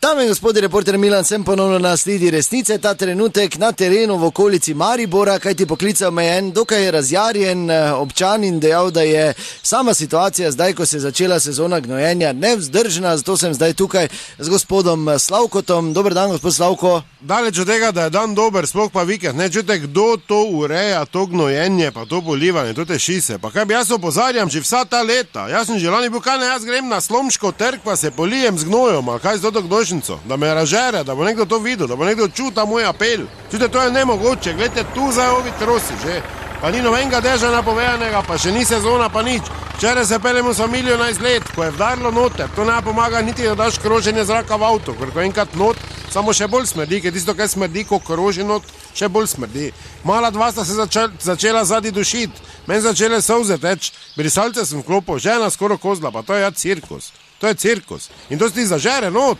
Dame in gospodje, reporter Milan, sem ponovno na sledi resnice. Ta trenutek na terenu v okolici Maribora, kajti poklical me en dokaj razjarjen občan in dejal, da je sama situacija zdaj, ko se je začela sezona gnojenja, nevzdržna, zato sem zdaj tukaj z gospodom Slavkotom. Dober dan, gospod Slavko. Daleč od tega, da je dan dober, sploh pa vikend. Ne čute, kdo to ureja, to gnojenje, pa to polivanje, to te šise. Pa kaj bi jaz opozarjam že vsa ta leta. Jaz sem že lani bil, kaj ne, jaz grem na Slomško trg, pa se polijem z gnojom, ali kaj z to gnošnico, da me ražere, da bo nekdo to videl, da bo nekdo čutil moj apel. Čute, to je nemogoče, gledajte, tu zdaj ovi trosi že. Pa ni nobenega deža napovedanega, pa še ni sezona, pa nič. Včeraj se peljemo s familijo na izlet, ko je vdarilo noter, to ne pomaga niti, da daš kroženje zraka v avto, ker ko enkrat not, samo še bolj smrdi, ker tisto, kaj smrdi, ko kroži not, še bolj smrdi. Mala dva sta se začela zadnji dušiti, meni začele solze teč, brisalce sem vklopil, žena skoro kozla, pa to je ja cirkus. To je cirkus. In to si ti zažere not.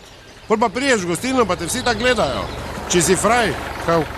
Pol pa priješ v gostilno, pa te vsi tako gledajo. Če si fraj,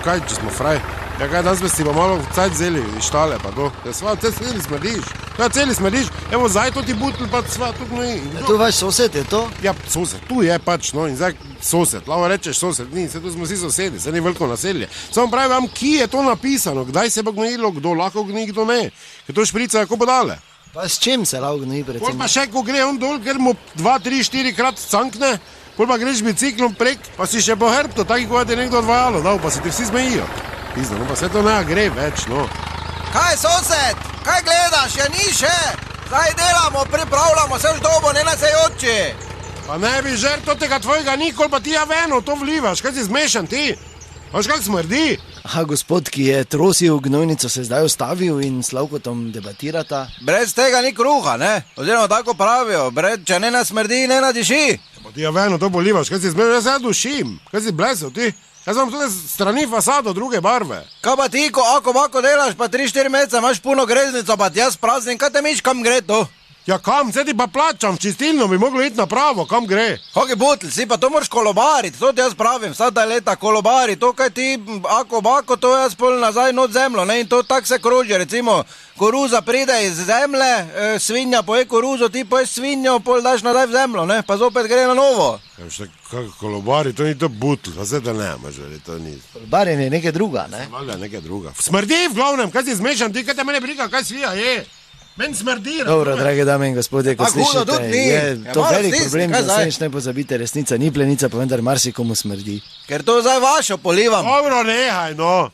kaj če smo fraj? Ja, kaj danes si pa malo cajt vzeli iz štale, pa to. Ja, sva, celi smrdiš. Ja, celi smrdiš. Evo, zdaj to ti butl, pa sva, tu gnoji. To vaš sosed je to? Ja, sosed, tu je pač, no, in zdaj sosed. Lavo rečeš sosed, ni, se tu smo vsi sosedi, se ni veliko naselje. Samo pravi vam, ki je to napisano, kdaj se bo gnojilo, kdo lahko gnoji, kdo ne. Ker to šprica kako bo dale. Pa s čim se lahko gnoji, Pol predvsem? pa še, ko gre on dol, ker mu 2, 3, 4 krat cankne, pol pa greš biciklom prek, pa si še po hrbtu, taki kot je nekdo odvajalo dal, pa se ti vsi zmejijo. Pizda, no pa se to ne gre več, no. Kaj sosed? Kaj gledaš? Ja ni še. Zdaj delamo, pripravljamo, se dobo, ne na se oči. Pa ne bi žrtev tega tvojega nikoli, pa ti ja veno to vlivaš, kaj si zmešan ti? Veš, kak smrdi? Aha, gospod, ki je trosil gnojnico, se zdaj ustavil in s Slavkotom debatirata. Brez tega ni kruha, ne? Oziroma tako pravijo, če ne nasmrdi, ne nadiši. Pa ti ja veno to vlivaš, kaj si zmešan, jaz se dušim, kaj si blesel ti? Jaz imam tudi strani fasado druge barve. Kaj pa ti, ko ako delaš, pa 3-4 meseca imaš puno greznico, pa ti jaz praznim, kaj te miš, kam gre to? Ja kam, se ti pa plačam, v čistilno bi moglo iti na pravo, kam gre? Hoki butl, si pa to moraš kolobariti, to ti jaz pravim, vsa ta leta kolobari, to kaj ti, ako, to jaz pol nazaj not zemljo, ne, in to tak se kroži, recimo, koruza pride iz zemlje, svinja poje koruzo, ti poješ svinjo, pol daš nazaj v zemljo, ne, pa zopet gre na novo. Ja, še kak kolobari, to ni to butl, pa se da ne, maželi, to ni. Barjen je nekaj druga, ne? Valjda nekaj druga. Smrdi v glavnem, kaj si zmešan, ti kaj te mene briga, kaj svija je? Meni smrdi. Dobro, drage dame in gospodje, ko hudo slišite, tudi ni. je Ja, to malo velik stisni, problem, kaj da zdaj? se ne pozabite, resnica ni plenica, pa vendar marsikomu smrdi. Ker to zdaj vašo polivam. Dobro, nehaj, no.